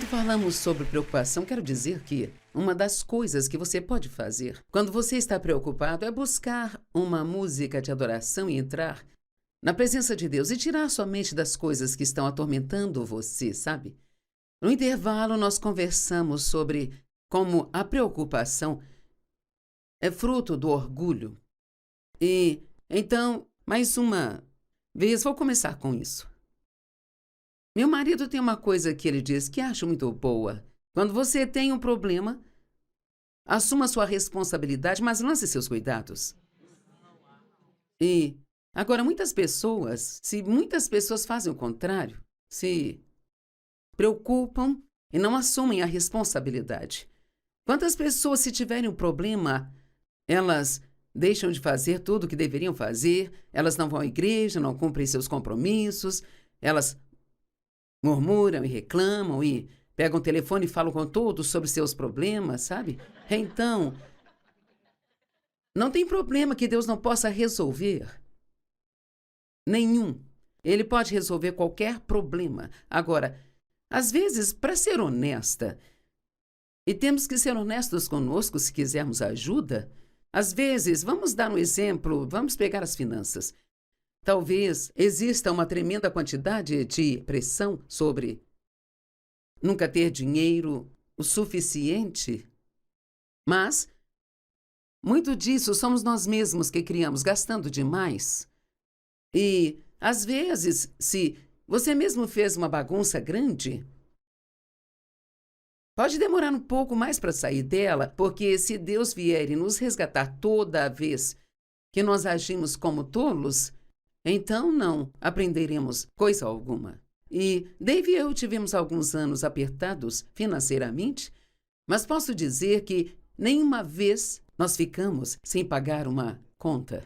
Quando falamos sobre preocupação, quero dizer que uma das coisas que você pode fazer quando você está preocupado é buscar uma música de adoração e entrar na presença de Deus e tirar sua mente das coisas que estão atormentando você, sabe? No intervalo, nós conversamos sobre como a preocupação é fruto do orgulho. E então, mais uma vez, vou começar com isso. Meu marido tem uma coisa que ele diz que acho muito boa. Quando você tem um problema, assuma sua responsabilidade, mas lance seus cuidados. E agora, se muitas pessoas fazem o contrário, se preocupam e não assumem a responsabilidade. Quantas pessoas, se tiverem um problema, elas deixam de fazer tudo o que deveriam fazer, elas não vão à igreja, não cumprem seus compromissos, elas murmuram e reclamam e pegam o telefone e falam com todos sobre seus problemas, sabe? Então, não tem problema que Deus não possa resolver. Nenhum. Ele pode resolver qualquer problema. Agora, às vezes, para ser honesta, e temos que ser honestos conosco se quisermos ajuda, às vezes, vamos dar um exemplo, vamos pegar as finanças. Talvez exista uma tremenda quantidade de pressão sobre nunca ter dinheiro o suficiente, mas muito disso somos nós mesmos que criamos, gastando demais. E, às vezes, se você mesmo fez uma bagunça grande, pode demorar um pouco mais para sair dela, porque se Deus vier e nos resgatar toda vez que nós agimos como tolos, então não aprenderemos coisa alguma. E Dave e eu tivemos alguns anos apertados financeiramente, mas posso dizer que nenhuma vez nós ficamos sem pagar uma conta.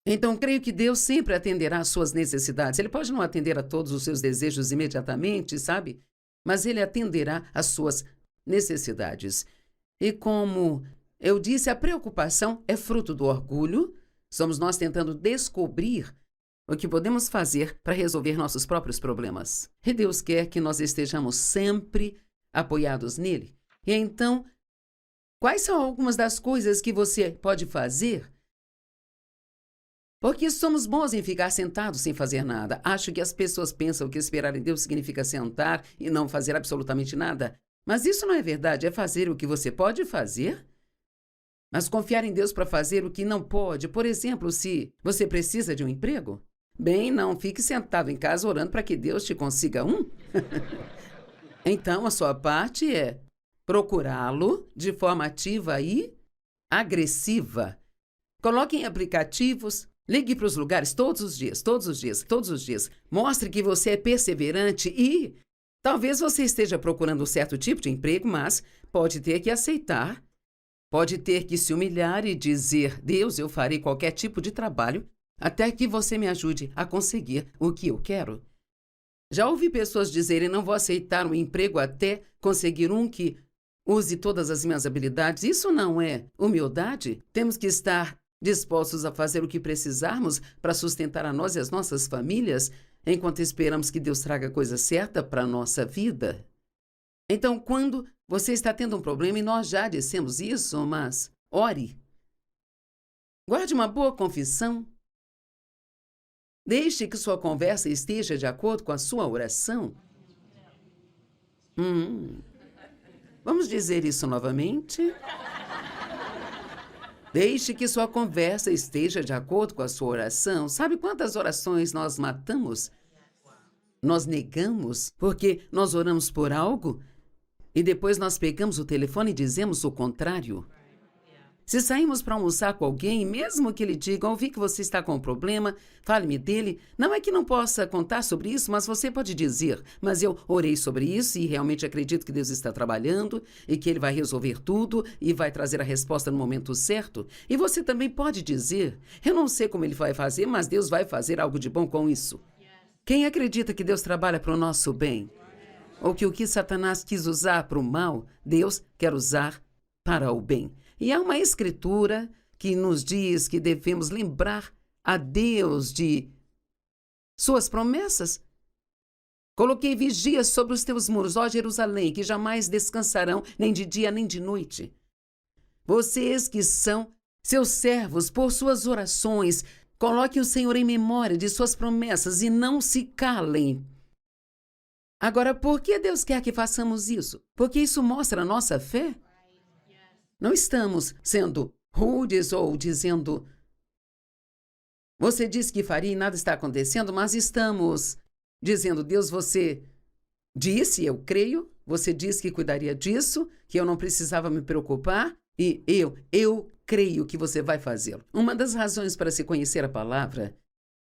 Então, creio que Deus sempre atenderá às suas necessidades. Ele pode não atender a todos os seus desejos imediatamente, sabe? Mas Ele atenderá às suas necessidades. E como eu disse, a preocupação é fruto do orgulho. Somos nós tentando descobrir o que podemos fazer para resolver nossos próprios problemas. E Deus quer que nós estejamos sempre apoiados nele. E então, quais são algumas das coisas que você pode fazer? Porque somos bons em ficar sentados sem fazer nada. Acho que as pessoas pensam que esperar em Deus significa sentar e não fazer absolutamente nada. Mas isso não é verdade. É fazer o que você pode fazer, mas confiar em Deus para fazer o que não pode. Por exemplo, se você precisa de um emprego, bem, não fique sentado em casa orando para que Deus te consiga um. Então, a sua parte é procurá-lo de forma ativa e agressiva. Coloque em aplicativos, ligue para os lugares todos os dias, todos os dias, todos os dias. Mostre que você é perseverante e talvez você esteja procurando um certo tipo de emprego, mas pode ter que aceitar. Pode ter que se humilhar e dizer: Deus, eu farei qualquer tipo de trabalho até que você me ajude a conseguir o que eu quero. Já ouvi pessoas dizerem: não vou aceitar um emprego até conseguir um que use todas as minhas habilidades. Isso não é humildade. Temos que estar dispostos a fazer o que precisarmos para sustentar a nós e as nossas famílias, enquanto esperamos que Deus traga a coisa certa para a nossa vida. Então, quando você está tendo um problema, e nós já dissemos isso, mas ore. Guarde uma boa confissão. Deixe que sua conversa esteja de acordo com a sua oração. Vamos dizer isso novamente? Deixe que sua conversa esteja de acordo com a sua oração. Sabe quantas orações nós matamos? Nós negamos porque nós oramos por algo e depois nós pegamos o telefone e dizemos o contrário. Se saímos para almoçar com alguém, mesmo que ele diga: ouvi que você está com um problema, fale-me dele. Não é que não possa contar sobre isso, mas você pode dizer: mas eu orei sobre isso e realmente acredito que Deus está trabalhando e que Ele vai resolver tudo e vai trazer a resposta no momento certo. E você também pode dizer: eu não sei como Ele vai fazer, mas Deus vai fazer algo de bom com isso. Quem acredita que Deus trabalha para o nosso bem? Ou que o que Satanás quis usar para o mal, Deus quer usar para o bem. E há uma escritura que nos diz que devemos lembrar a Deus de suas promessas. Coloquei vigias sobre os teus muros, ó Jerusalém, que jamais descansarão, nem de dia nem de noite. Vocês que são seus servos, por suas orações, coloquem o Senhor em memória de suas promessas e não se calem. Agora, por que Deus quer que façamos isso? Porque isso mostra a nossa fé. Não estamos sendo rudes ou dizendo: você disse que faria e nada está acontecendo, mas estamos dizendo: Deus, você disse, eu creio, você disse que cuidaria disso, que eu não precisava me preocupar, e eu creio que você vai fazê-lo. Uma das razões para se conhecer a palavra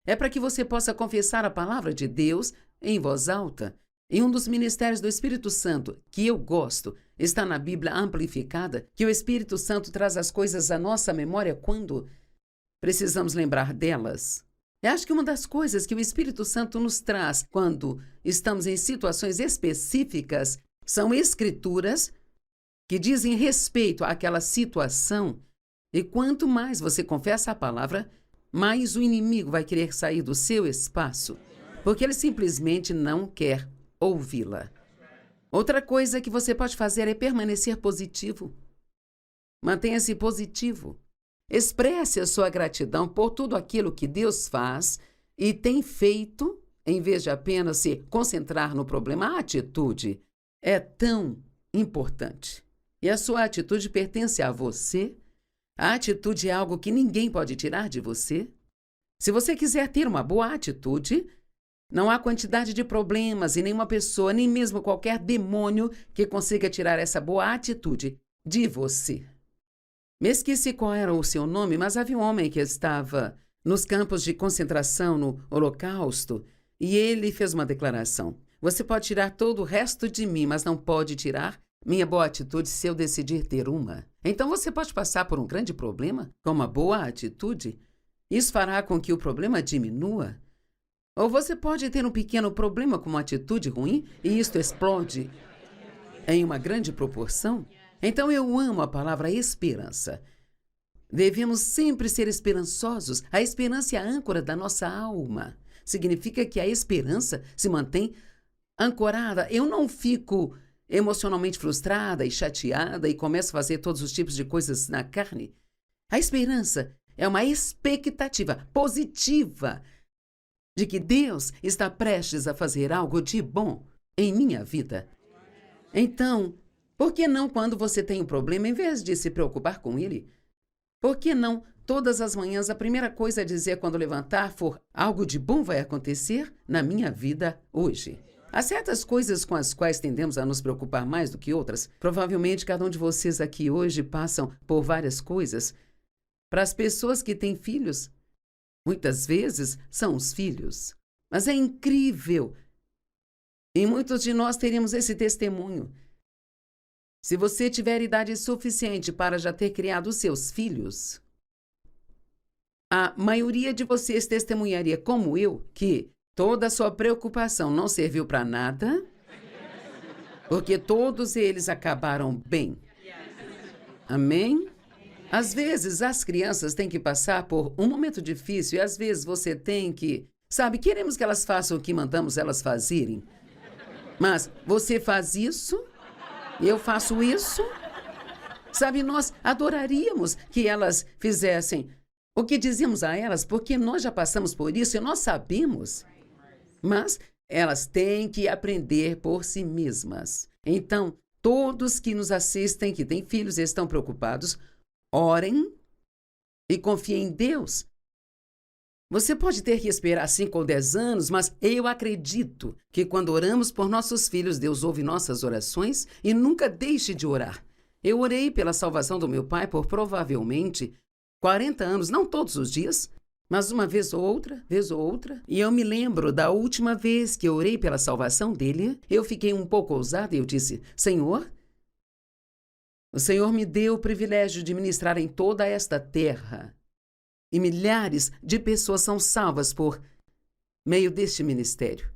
é para que você possa confessar a palavra de Deus em voz alta. E um dos ministérios do Espírito Santo que eu gosto está na Bíblia amplificada, que o Espírito Santo traz as coisas à nossa memória quando precisamos lembrar delas. Eu acho que uma das coisas que o Espírito Santo nos traz quando estamos em situações específicas são escrituras que dizem respeito àquela situação. E quanto mais você confessa a palavra, mais o inimigo vai querer sair do seu espaço, porque ele simplesmente não quer ouvi-la. Outra coisa que você pode fazer é permanecer positivo. Mantenha-se positivo. Expresse a sua gratidão por tudo aquilo que Deus faz e tem feito, em vez de apenas se concentrar no problema. A atitude é tão importante. E a sua atitude pertence a você. A atitude é algo que ninguém pode tirar de você. Se você quiser ter uma boa atitude, não há quantidade de problemas e nenhuma pessoa, nem mesmo qualquer demônio que consiga tirar essa boa atitude de você. Me esqueci qual era o seu nome, mas havia um homem que estava nos campos de concentração no Holocausto e ele fez uma declaração: você pode tirar todo o resto de mim, mas não pode tirar minha boa atitude se eu decidir ter uma. Então você pode passar por um grande problema com uma boa atitude. Isso fará com que o problema diminua. Ou você pode ter um pequeno problema com uma atitude ruim e isto explode em uma grande proporção. Então eu amo a palavra esperança. Devemos sempre ser esperançosos. A esperança é a âncora da nossa alma. Significa que a esperança se mantém ancorada. Eu não fico emocionalmente frustrada e chateada e começo a fazer todos os tipos de coisas na carne. A esperança é uma expectativa positiva de que Deus está prestes a fazer algo de bom em minha vida. Então, por que não, quando você tem um problema, em vez de se preocupar com ele, por que não todas as manhãs a primeira coisa a dizer quando levantar for: algo de bom vai acontecer na minha vida hoje? Há certas coisas com as quais tendemos a nos preocupar mais do que outras. Provavelmente cada um de vocês aqui hoje passam por várias coisas. Para as pessoas que têm filhos, muitas vezes são os filhos. Mas é incrível. E muitos de nós teríamos esse testemunho. Se você tiver idade suficiente para já ter criado os seus filhos, a maioria de vocês testemunharia, como eu, que toda a sua preocupação não serviu para nada, porque todos eles acabaram bem. Amém? Às vezes, as crianças têm que passar por um momento difícil e às vezes você tem que... queremos que elas façam o que mandamos elas fazerem. Mas você faz isso, eu faço isso. Nós adoraríamos que elas fizessem o que dizíamos a elas, porque nós já passamos por isso e nós sabemos. Mas elas têm que aprender por si mesmas. Então, todos que nos assistem, que têm filhos e estão preocupados, orem e confiem em Deus. Você pode ter que esperar 5 ou 10 anos, mas eu acredito que quando oramos por nossos filhos, Deus ouve nossas orações e nunca deixe de orar. Eu orei pela salvação do meu pai por provavelmente 40 anos, não todos os dias, mas uma vez ou outra. E eu me lembro da última vez que eu orei pela salvação dele, eu fiquei um pouco ousada e eu disse: Senhor, o Senhor me deu o privilégio de ministrar em toda esta terra. E milhares de pessoas são salvas por meio deste ministério.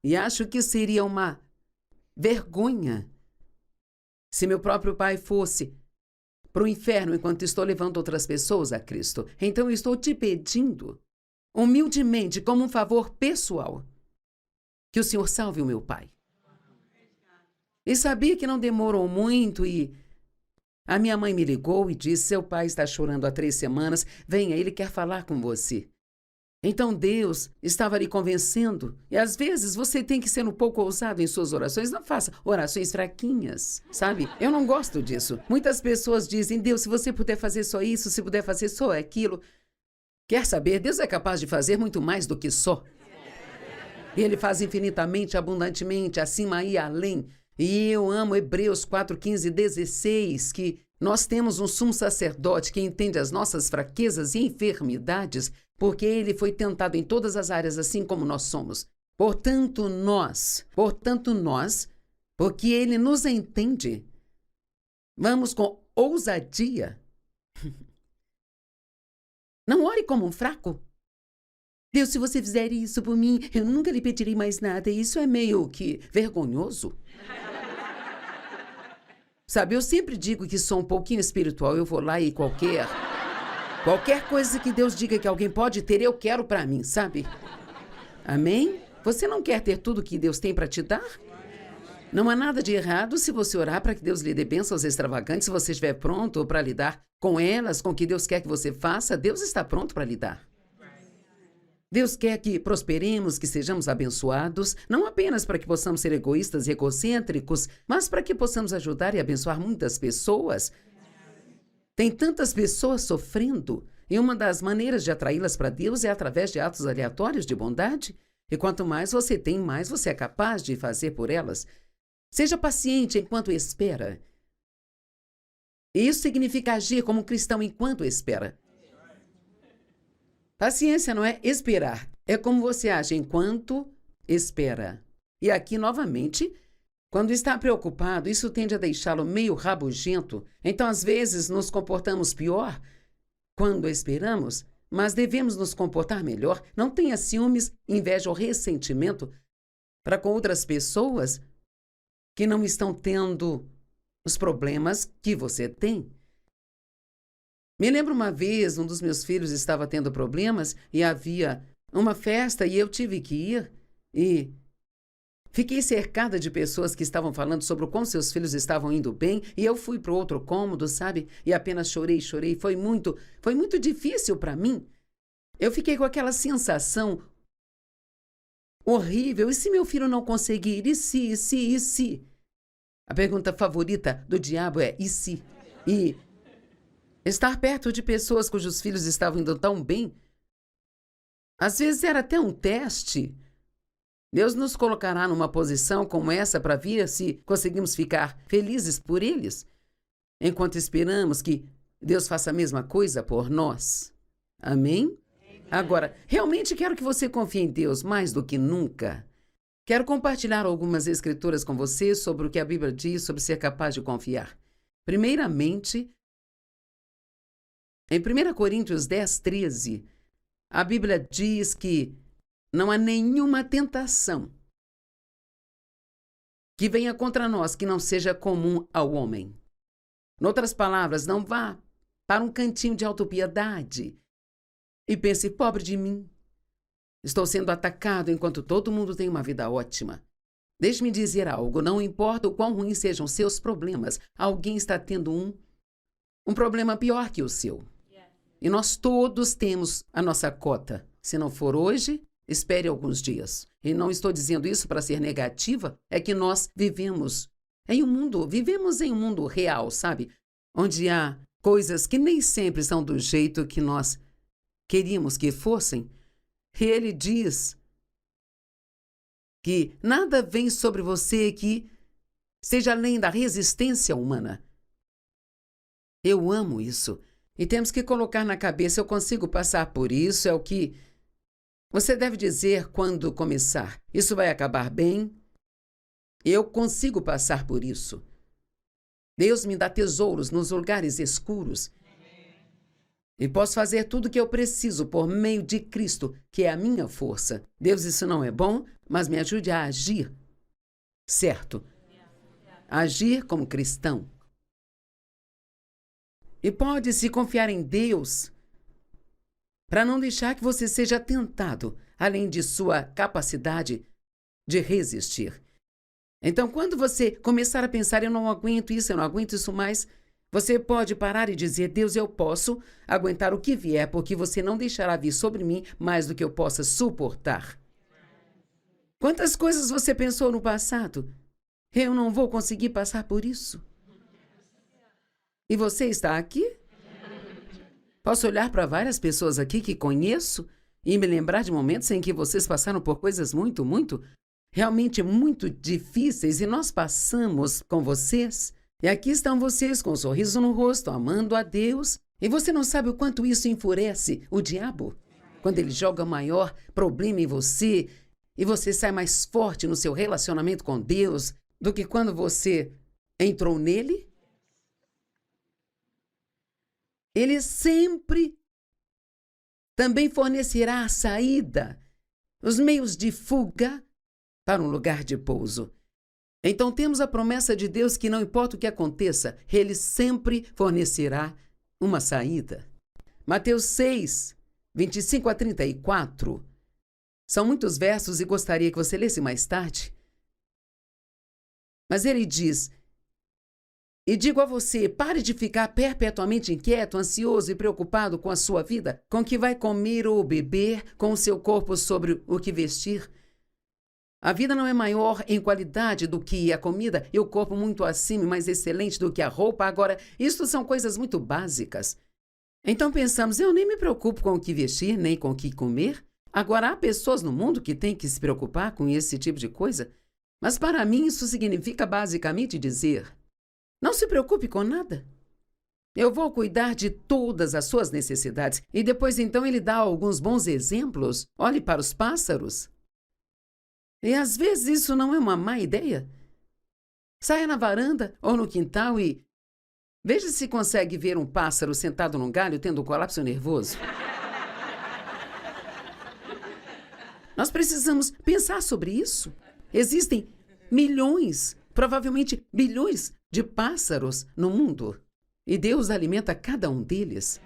E acho que seria uma vergonha se meu próprio pai fosse para o inferno enquanto estou levando outras pessoas a Cristo. Então eu estou te pedindo, humildemente, como um favor pessoal, que o Senhor salve o meu pai. E sabia que não demorou muito e a minha mãe me ligou e disse: seu pai está chorando há 3 semanas, venha, ele quer falar com você. Então Deus estava ali convencendo. E às vezes você tem que ser um pouco ousado em suas orações. Não faça orações fraquinhas, sabe? Eu não gosto disso. Muitas pessoas dizem: Deus, se você puder fazer só isso, se puder fazer só aquilo. Quer saber? Deus é capaz de fazer muito mais do que só. E Ele faz infinitamente, abundantemente, acima e além. E eu amo Hebreus 4, 15 e 16, que nós temos um sumo sacerdote que entende as nossas fraquezas e enfermidades, porque ele foi tentado em todas as áreas, assim como nós somos. Portanto, nós, porque ele nos entende, vamos com ousadia. Não ore como um fraco. Deus, se você fizer isso por mim, eu nunca lhe pedirei mais nada. Isso é meio que vergonhoso. Sabe, eu sempre digo que sou um pouquinho espiritual. Eu vou lá e qualquer coisa que Deus diga que alguém pode ter, eu quero para mim, sabe? Amém? Você não quer ter tudo que Deus tem para te dar? Não há nada de errado se você orar para que Deus lhe dê bênçãos extravagantes. Se você estiver pronto para lidar com elas, com o que Deus quer que você faça, Deus está pronto para lidar. Deus quer que prosperemos, que sejamos abençoados, não apenas para que possamos ser egoístas e egocêntricos, mas para que possamos ajudar e abençoar muitas pessoas. Tem tantas pessoas sofrendo, e uma das maneiras de atraí-las para Deus é através de atos aleatórios de bondade. E quanto mais você tem, mais você é capaz de fazer por elas. Seja paciente enquanto espera. Isso significa agir como um cristão enquanto espera. Paciência não é esperar, é como você age enquanto espera. E aqui, novamente, quando está preocupado, isso tende a deixá-lo meio rabugento. Então, às vezes, nos comportamos pior quando esperamos, mas devemos nos comportar melhor. Não tenha ciúmes, inveja ou ressentimento para com outras pessoas que não estão tendo os problemas que você tem. Me lembro uma vez, um dos meus filhos estava tendo problemas e havia uma festa e eu tive que ir e fiquei cercada de pessoas que estavam falando sobre como seus filhos estavam indo bem e eu fui para o outro cômodo, sabe? E apenas chorei. Foi muito difícil para mim. Eu fiquei com aquela sensação horrível. E se meu filho não conseguir? E se? A pergunta favorita do diabo é: e se? E estar perto de pessoas cujos filhos estavam indo tão bem, às vezes era até um teste. Deus nos colocará numa posição como essa para ver se conseguimos ficar felizes por eles, enquanto esperamos que Deus faça a mesma coisa por nós. Amém? Agora, realmente quero que você confie em Deus mais do que nunca. Quero compartilhar algumas escrituras com você sobre o que a Bíblia diz sobre ser capaz de confiar. Primeiramente, em 1 Coríntios 10, 13, a Bíblia diz que não há nenhuma tentação que venha contra nós que não seja comum ao homem. Em outras palavras, não vá para um cantinho de autopiedade e pense: pobre de mim, estou sendo atacado enquanto todo mundo tem uma vida ótima. Deixe-me dizer algo, não importa o quão ruins sejam seus problemas, alguém está tendo um problema pior que o seu. E nós todos temos a nossa cota. Se não for hoje, espere alguns dias. E não estou dizendo isso para ser negativa, é que nós vivemos em um mundo real, sabe? Onde há coisas que nem sempre são do jeito que nós queríamos que fossem. E ele diz que nada vem sobre você que seja além da resistência humana. Eu amo isso. E temos que colocar na cabeça: eu consigo passar por isso, é o que você deve dizer quando começar. Isso vai acabar bem. Eu consigo passar por isso. Deus me dá tesouros nos lugares escuros. E posso fazer tudo o que eu preciso por meio de Cristo, que é a minha força. Deus, isso não é bom, mas me ajude a agir. Certo? Agir como cristão. E pode-se confiar em Deus para não deixar que você seja tentado, além de sua capacidade de resistir. Então, quando você começar a pensar, eu não aguento isso mais, você pode parar e dizer, Deus, eu posso aguentar o que vier, porque você não deixará vir sobre mim mais do que eu possa suportar. Quantas coisas você pensou no passado? Eu não vou conseguir passar por isso. E você está aqui? Posso olhar para várias pessoas aqui que conheço e me lembrar de momentos em que vocês passaram por coisas realmente muito difíceis, e nós passamos com vocês. E aqui estão vocês com um sorriso no rosto, amando a Deus. E você não sabe o quanto isso enfurece o diabo? Quando ele joga maior problema em você e você sai mais forte no seu relacionamento com Deus do que quando você entrou nele? Ele sempre também fornecerá a saída, os meios de fuga para um lugar de pouso. Então temos a promessa de Deus que não importa o que aconteça, Ele sempre fornecerá uma saída. Mateus 6, 25 a 34. São muitos versos e gostaria que você lesse mais tarde. Mas ele diz, e digo a você, pare de ficar perpetuamente inquieto, ansioso e preocupado com a sua vida, com o que vai comer ou beber, com o seu corpo sobre o que vestir. A vida não é maior em qualidade do que a comida e o corpo muito acima e mais excelente do que a roupa. Agora, isto são coisas muito básicas. Então pensamos, eu nem me preocupo com o que vestir, nem com o que comer. Agora, há pessoas no mundo que têm que se preocupar com esse tipo de coisa. Mas para mim isso significa basicamente dizer, não se preocupe com nada. Eu vou cuidar de todas as suas necessidades. E depois então ele dá alguns bons exemplos. Olhe para os pássaros. E às vezes isso não é uma má ideia. Saia na varanda ou no quintal e veja se consegue ver um pássaro sentado num galho tendo um colapso nervoso. Nós precisamos pensar sobre isso. Existem milhões, provavelmente bilhões de pássaros no mundo. E Deus alimenta cada um deles.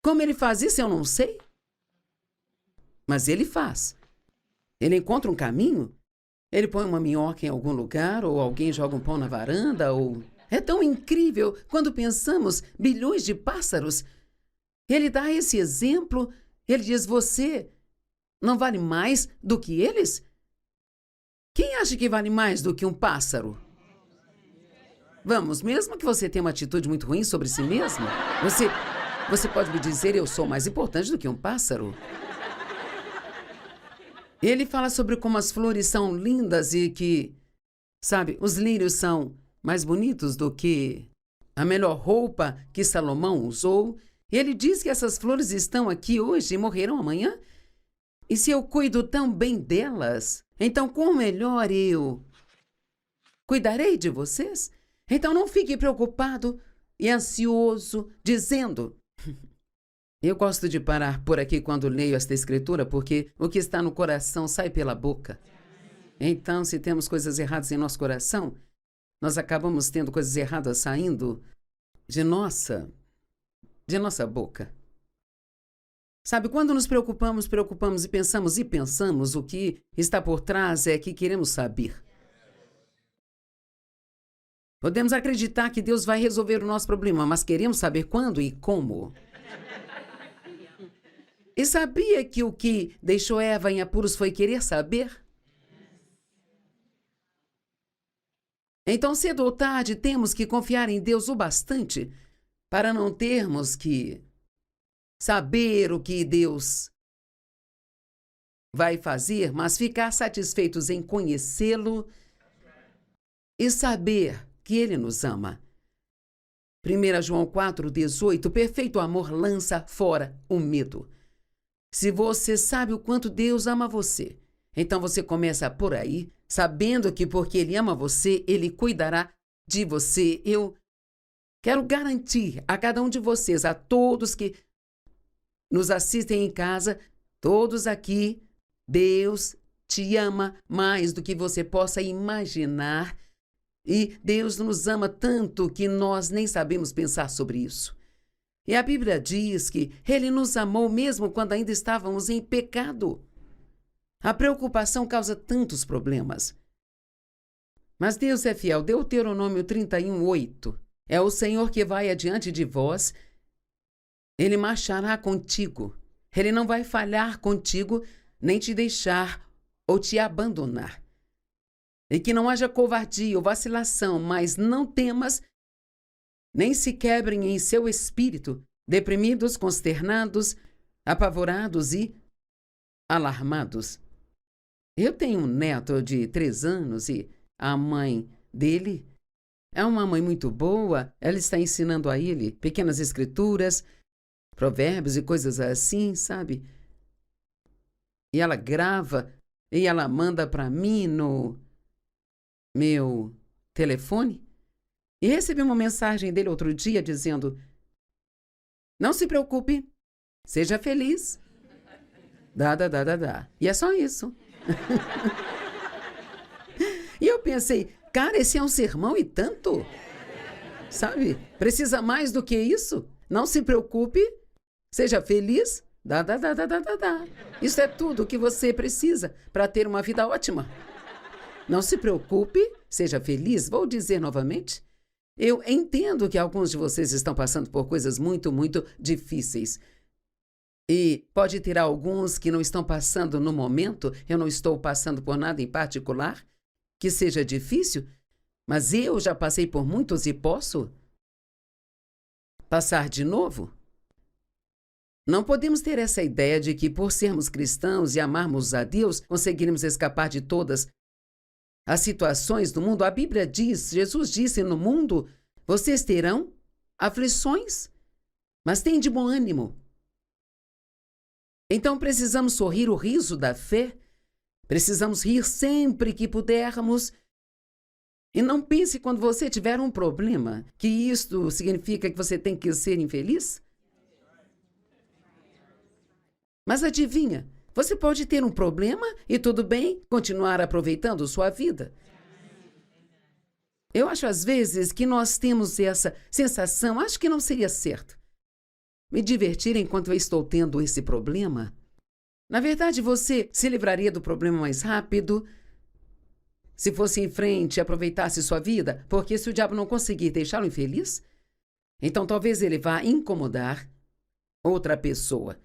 Como ele faz isso, eu não sei. Mas ele faz. Ele encontra um caminho, ele põe uma minhoca em algum lugar, ou alguém joga um pão na varanda, ou... É tão incrível quando pensamos bilhões de pássaros. Ele dá esse exemplo, ele diz, você não vale mais do que eles? Quem acha que vale mais do que um pássaro? Vamos, mesmo que você tenha uma atitude muito ruim sobre si mesmo, você pode me dizer, eu sou mais importante do que um pássaro. Ele fala sobre como as flores são lindas e que, sabe, os lírios são mais bonitos do que a melhor roupa que Salomão usou. Ele diz que essas flores estão aqui hoje e morrerão amanhã. E se eu cuido tão bem delas, então com melhor eu cuidarei de vocês? Então não fique preocupado e ansioso, dizendo... Eu gosto de parar por aqui quando leio esta escritura, porque o que está no coração sai pela boca. Então, se temos coisas erradas em nosso coração, nós acabamos tendo coisas erradas saindo de nossa boca. Sabe, quando nos preocupamos e pensamos, o que está por trás é que queremos saber. Podemos acreditar que Deus vai resolver o nosso problema, mas queremos saber quando e como. E sabia que o que deixou Eva em apuros foi querer saber? Então, cedo ou tarde, temos que confiar em Deus o bastante para não termos que saber o que Deus vai fazer, mas ficar satisfeitos em conhecê-lo e saber que Ele nos ama. 1 João 4,18, perfeito amor lança fora o medo. Se você sabe o quanto Deus ama você, então você começa por aí, sabendo que porque Ele ama você, Ele cuidará de você. Eu quero garantir a cada um de vocês, a todos que nos assistem em casa, todos aqui, Deus te ama mais do que você possa imaginar. E Deus nos ama tanto que nós nem sabemos pensar sobre isso. E a Bíblia diz que Ele nos amou mesmo quando ainda estávamos em pecado. A preocupação causa tantos problemas. Mas Deus é fiel. Deuteronômio 31:8. É o Senhor que vai adiante de vós. Ele marchará contigo. Ele não vai falhar contigo, nem te deixar ou te abandonar. E que não haja covardia ou vacilação, mas não temas, nem se quebrem em seu espírito, deprimidos, consternados, apavorados e alarmados. Eu tenho um neto de 3 anos e a mãe dele é uma mãe muito boa. Ela está ensinando a ele pequenas escrituras, provérbios e coisas assim, sabe? E ela grava e ela manda para mim no meu telefone. E recebi uma mensagem dele outro dia dizendo: não se preocupe, seja feliz. Dá. E é só isso. E eu pensei, cara, esse é um sermão e tanto? Sabe? Precisa mais do que isso? Não se preocupe, seja feliz. Dá. Isso é tudo o que você precisa para ter uma vida ótima. Não se preocupe, seja feliz. Vou dizer novamente. Eu entendo que alguns de vocês estão passando por coisas muito, muito difíceis. E pode ter alguns que não estão passando no momento. Eu não estou passando por nada em particular que seja difícil, mas eu já passei por muitos e posso passar de novo. Não podemos ter essa ideia de que, por sermos cristãos e amarmos a Deus, conseguiremos escapar de todas as situações do mundo. A Bíblia diz, Jesus disse, no mundo vocês terão aflições, mas tenham de bom ânimo. Então precisamos sorrir o riso da fé, precisamos rir sempre que pudermos. E não pense quando você tiver um problema, que isto significa que você tem que ser infeliz. Mas adivinha, você pode ter um problema e tudo bem, continuar aproveitando sua vida. Eu acho às vezes que nós temos essa sensação, acho que não seria certo me divertir enquanto eu estou tendo esse problema. Na verdade, você se livraria do problema mais rápido se fosse em frente e aproveitasse sua vida, porque se o diabo não conseguir deixá-lo infeliz, então talvez ele vá incomodar outra pessoa.